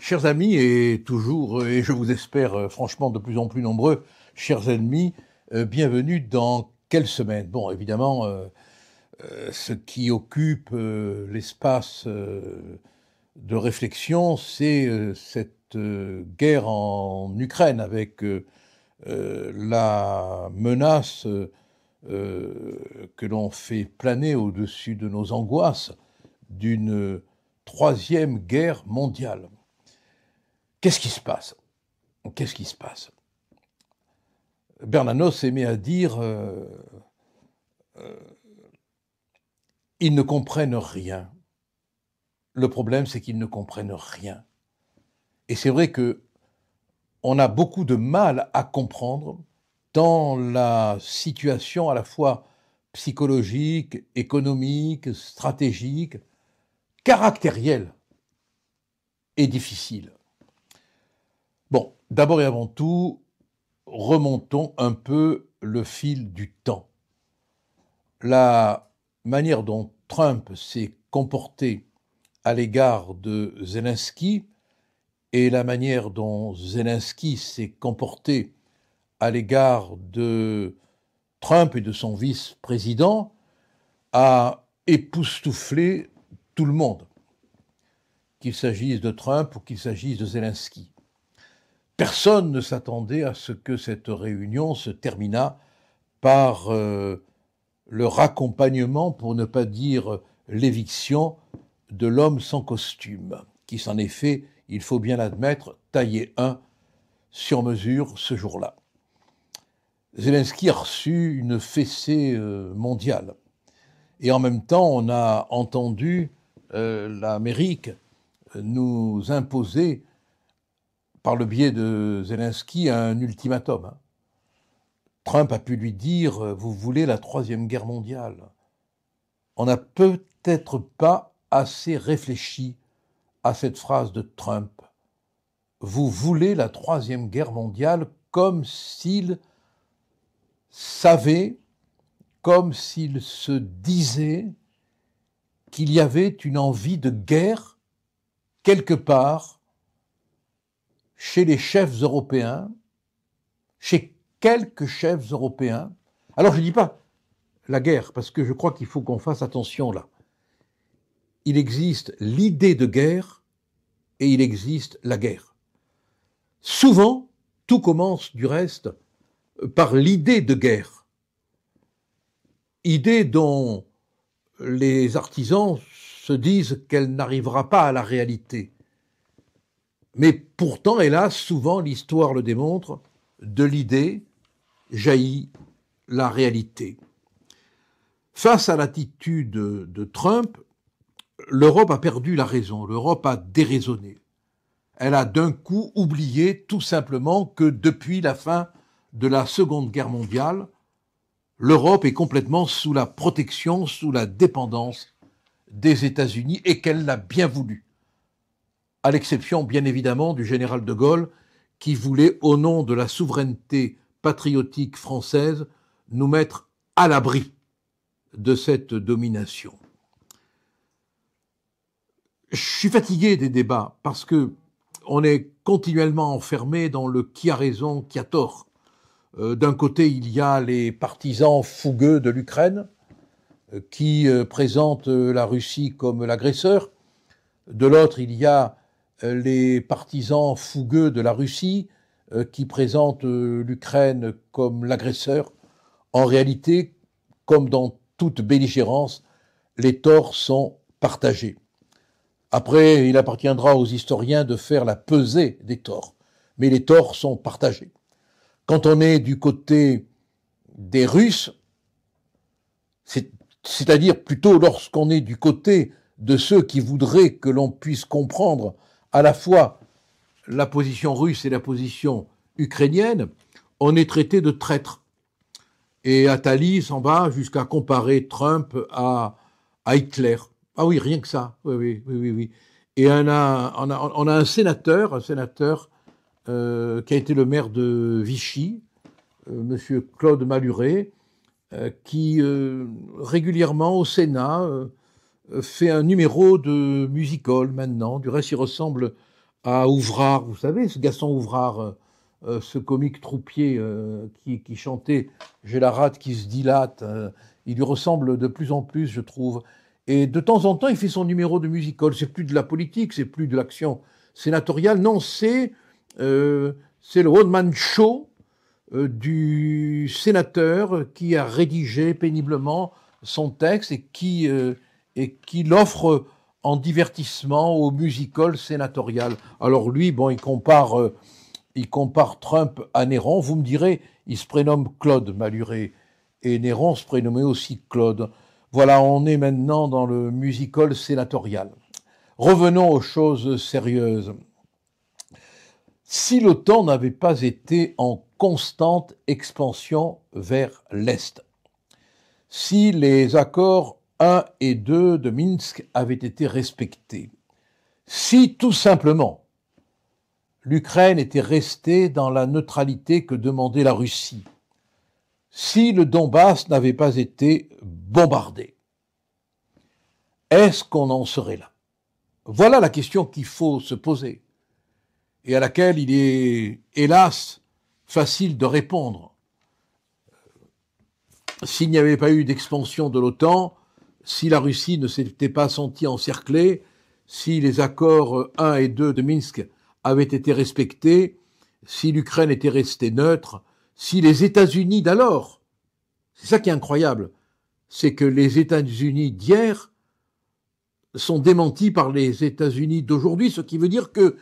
Chers amis, et toujours, et je vous espère franchement de plus en plus nombreux, chers ennemis, bienvenue dans Quelle semaine? Bon, évidemment, ce qui occupe l'espace de réflexion, c'est cette guerre en Ukraine, avec la menace que l'on fait planer au-dessus de nos angoisses d'une troisième guerre mondiale. Qu'est-ce qui se passe? Qu'est-ce qui se passe? Bernanos aimait à dire ils ne comprennent rien. Le problème, c'est qu'ils ne comprennent rien. Et c'est vrai que on a beaucoup de mal à comprendre dans la situation à la fois psychologique, économique, stratégique, caractérielle et difficile. Bon, d'abord et avant tout, remontons un peu le fil du temps. La manière dont Trump s'est comporté à l'égard de Zelensky et la manière dont Zelensky s'est comporté à l'égard de Trump et de son vice-président a époustouflé tout le monde, qu'il s'agisse de Trump ou qu'il s'agisse de Zelensky. Personne ne s'attendait à ce que cette réunion se terminât par le raccompagnement, pour ne pas dire l'éviction, de l'homme sans costume, qui s'en est fait, il faut bien l'admettre, tailler un sur mesure ce jour-là. Zelensky a reçu une fessée mondiale. Et en même temps, on a entendu l'Amérique nous imposer, par le biais de Zelensky, un ultimatum. Trump a pu lui dire « Vous voulez la troisième guerre mondiale ?» On n'a peut-être pas assez réfléchi à cette phrase de Trump. Vous voulez la troisième guerre mondiale, comme s'il savait, comme s'il se disait qu'il y avait une envie de guerre quelque part chez les chefs européens, chez quelques chefs européens. Alors je ne dis pas la guerre, parce que je crois qu'il faut qu'on fasse attention là. Il existe l'idée de guerre et il existe la guerre. Souvent, tout commence du reste par l'idée de guerre. Idée dont les artisans se disent qu'elle n'arrivera pas à la réalité. Mais pourtant, hélas, souvent, l'histoire le démontre, de l'idée jaillit la réalité. Face à l'attitude de Trump, l'Europe a perdu la raison, l'Europe a déraisonné. Elle a d'un coup oublié tout simplement que depuis la fin de la Seconde Guerre mondiale, l'Europe est complètement sous la protection, sous la dépendance des États-Unis et qu'elle l'a bien voulu. À l'exception, bien évidemment, du général de Gaulle, qui voulait, au nom de la souveraineté patriotique française, nous mettre à l'abri de cette domination. Je suis fatigué des débats, parce que on est continuellement enfermé dans le qui a raison, qui a tort. D'un côté, il y a les partisans fougueux de l'Ukraine, qui présentent la Russie comme l'agresseur. De l'autre, il y a les partisans fougueux de la Russie qui présentent l'Ukraine comme l'agresseur. En réalité, comme dans toute belligérance, les torts sont partagés. Après, il appartiendra aux historiens de faire la pesée des torts, mais les torts sont partagés. Quand on est du côté des Russes, c'est-à-dire plutôt lorsqu'on est du côté de ceux qui voudraient que l'on puisse comprendre à la fois la position russe et la position ukrainienne, on est traité de traître. Et Attali s'en va jusqu'à comparer Trump à Hitler. Ah oui, rien que ça. Oui. Et on a un sénateur qui a été le maire de Vichy, monsieur Claude Malhuret, qui régulièrement au Sénat fait un numéro de music-hall maintenant. Du reste, il ressemble à Ouvrard, vous savez, ce Gaston Ouvrard, ce comique troupier qui chantait « J'ai la rate qui se dilate », il lui ressemble de plus en plus, je trouve. Et de temps en temps, il fait son numéro de musical. C'est plus de la politique, c'est plus de l'action sénatoriale. Non, c'est le one-man show du sénateur qui a rédigé péniblement son texte et qui l'offre en divertissement au musical sénatorial. Alors lui, bon, il compare Trump à Néron. Vous me direz, il se prénomme Claude Malhuret. Et Néron se prénommait aussi Claude. Voilà, on est maintenant dans le musical sénatorial. Revenons aux choses sérieuses. Si l'OTAN n'avait pas été en constante expansion vers l'Est, si les accords 1 et 2 de Minsk avaient été respectés, si tout simplement l'Ukraine était restée dans la neutralité que demandait la Russie, si le Donbass n'avait pas été bombardé, est-ce qu'on en serait là? Voilà la question qu'il faut se poser et à laquelle il est, hélas, facile de répondre. S'il n'y avait pas eu d'expansion de l'OTAN, si la Russie ne s'était pas sentie encerclée, si les accords 1 et 2 de Minsk avaient été respectés, si l'Ukraine était restée neutre, si les États-Unis d'alors, c'est ça qui est incroyable, c'est que les États-Unis d'hier sont démentis par les États-Unis d'aujourd'hui, ce qui veut dire que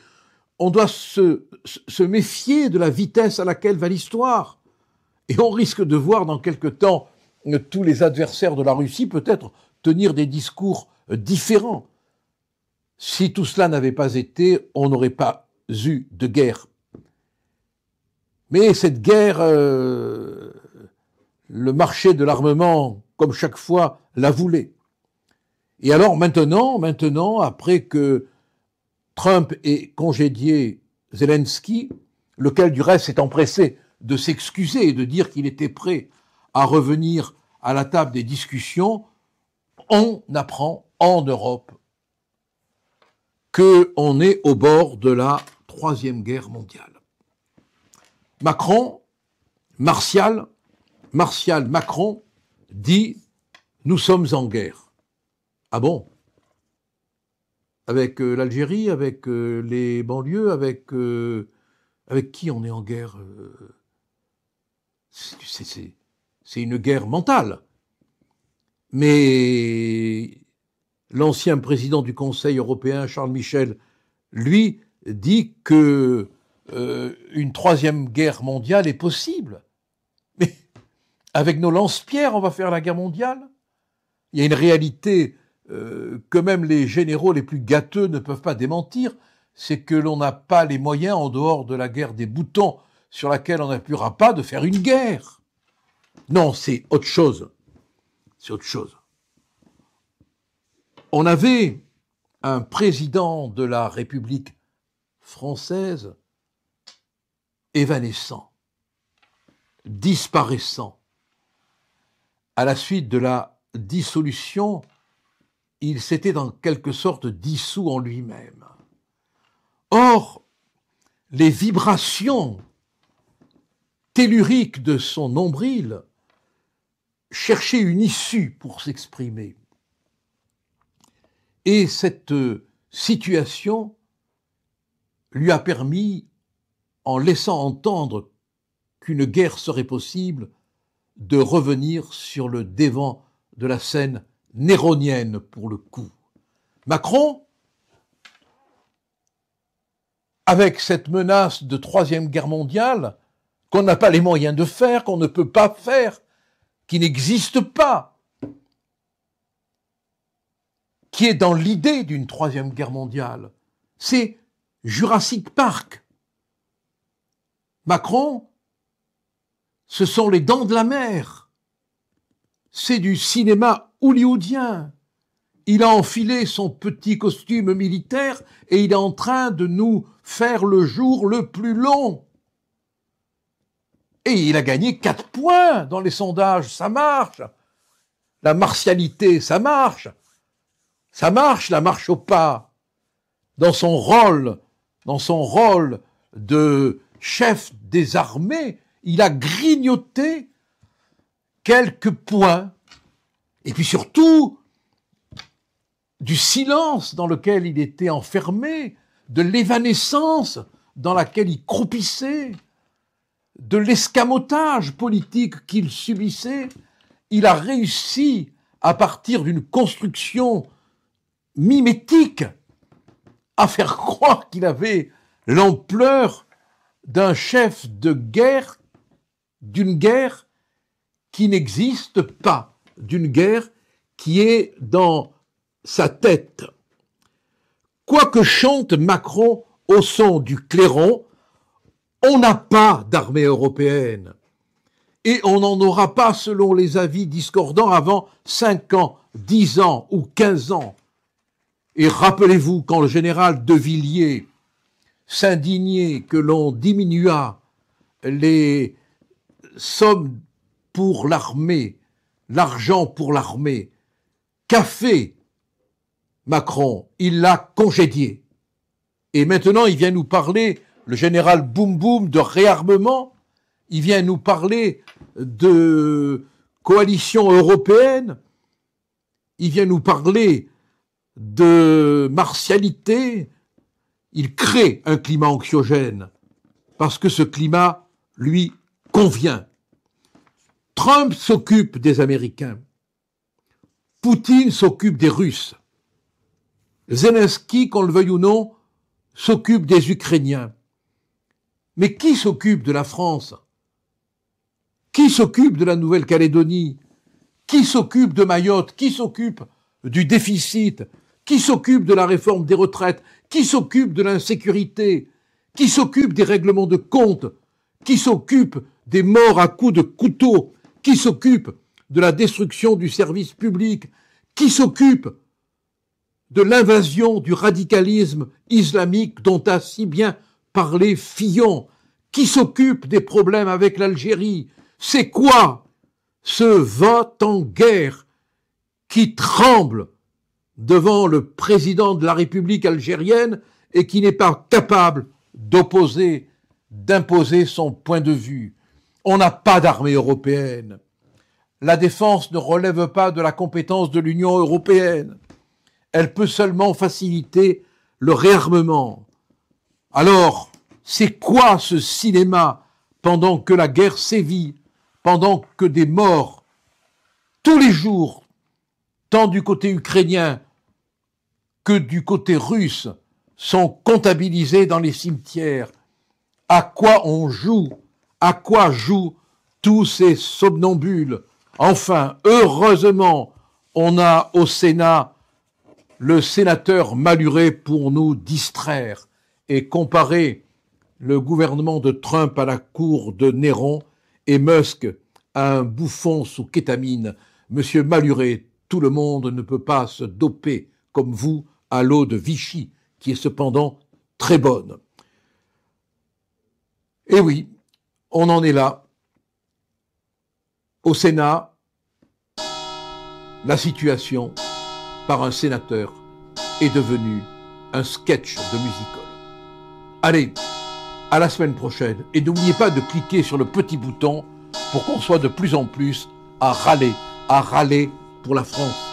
on doit se méfier de la vitesse à laquelle va l'histoire. Et on risque de voir dans quelque temps tous les adversaires de la Russie peut-être tenir des discours différents. Si tout cela n'avait pas été, on n'aurait pas eu de guerre. Mais cette guerre, le marché de l'armement, comme chaque fois, la voulait. Et alors maintenant, après que Trump ait congédié Zelensky, lequel du reste s'est empressé de s'excuser et de dire qu'il était prêt à revenir à la table des discussions, on apprend en Europe qu'on est au bord de la Troisième Guerre mondiale. Martial Macron dit « Nous sommes en guerre ». Ah bon? Avec l'Algérie, avec les banlieues, avec qui on est en guerre? C'est une guerre mentale. Mais l'ancien président du Conseil européen, Charles Michel, lui, dit que une troisième guerre mondiale est possible. Mais avec nos lance-pierres, on va faire la guerre mondiale? Il y a une réalité que même les généraux les plus gâteux ne peuvent pas démentir, c'est que l'on n'a pas les moyens, en dehors de la guerre des boutons, sur laquelle on n'appuiera pas, de faire une guerre. Non, c'est autre chose. C'est autre chose. On avait un président de la République française évanescent, disparaissant. À la suite de la dissolution, il s'était en quelque sorte dissous en lui-même. Or, les vibrations telluriques de son nombril cherchaient une issue pour s'exprimer. Et cette situation lui a permis, en laissant entendre qu'une guerre serait possible, de revenir sur le devant de la scène néronienne pour le coup. Macron, avec cette menace de troisième guerre mondiale, qu'on n'a pas les moyens de faire, qu'on ne peut pas faire, qui n'existe pas, qui est dans l'idée d'une troisième guerre mondiale, c'est Jurassic Park. Macron, ce sont les Dents de la Mer. C'est du cinéma hollywoodien. Il a enfilé son petit costume militaire et il est en train de nous faire le jour le plus long. Et il a gagné 4 points dans les sondages. Ça marche. La martialité, ça marche. Ça marche, la marche au pas. Dans son rôle dans son rôle de chef des armées, il a grignoté quelques points, et puis surtout du silence dans lequel il était enfermé, de l'évanescence dans laquelle il croupissait, de l'escamotage politique qu'il subissait. Il a réussi, à partir d'une construction mimétique, à faire croire qu'il avait l'ampleur d'un chef de guerre, d'une guerre qui n'existe pas, d'une guerre qui est dans sa tête. Quoi que chante Macron au son du clairon, on n'a pas d'armée européenne. Et on n'en aura pas, selon les avis discordants, avant 5 ans, 10 ans ou 15 ans. Et rappelez-vous, quand le général de Villiers s'indignait que l'on diminuât les sommes pour l'armée, l'argent pour l'armée, qu'a fait Macron? Il l'a congédié. Et maintenant, il vient nous parler, le général Boum Boum, de réarmement. Il vient nous parler de coalition européenne. Il vient nous parler de martialité. Il crée un climat anxiogène parce que ce climat lui convient. Trump s'occupe des Américains. Poutine s'occupe des Russes. Zelensky, qu'on le veuille ou non, s'occupe des Ukrainiens. Mais qui s'occupe de la France? Qui s'occupe de la Nouvelle-Calédonie? Qui s'occupe de Mayotte? Qui s'occupe du déficit? Qui s'occupe de la réforme des retraites? Qui s'occupe de l'insécurité? Qui s'occupe des règlements de compte? Qui s'occupe des morts à coups de couteau? Qui s'occupe de la destruction du service public? Qui s'occupe de l'invasion du radicalisme islamique dont a si bien parlé Fillon? Qui s'occupe des problèmes avec l'Algérie? C'est quoi ce va-t-en-guerre qui tremble devant le président de la République algérienne et qui n'est pas capable d'imposer son point de vue? On n'a pas d'armée européenne. La défense ne relève pas de la compétence de l'Union européenne. Elle peut seulement faciliter le réarmement. Alors, c'est quoi ce cinéma pendant que la guerre sévit, pendant que des morts, tous les jours, tant du côté ukrainien que du côté russe, sont comptabilisés dans les cimetières? À quoi on joue? À quoi jouent tous ces somnambules? Enfin, heureusement, on a au Sénat le sénateur Malhuret pour nous distraire et comparer le gouvernement de Trump à la cour de Néron et Musk à un bouffon sous kétamine. Monsieur Malhuret, tout le monde ne peut pas se doper comme vous à l'eau de Vichy, qui est cependant très bonne. Et oui, on en est là. Au Sénat, la situation, par un sénateur, est devenue un sketch de musical. Allez, à la semaine prochaine, et n'oubliez pas de cliquer sur le petit bouton pour qu'on soit de plus en plus à râler pour la France.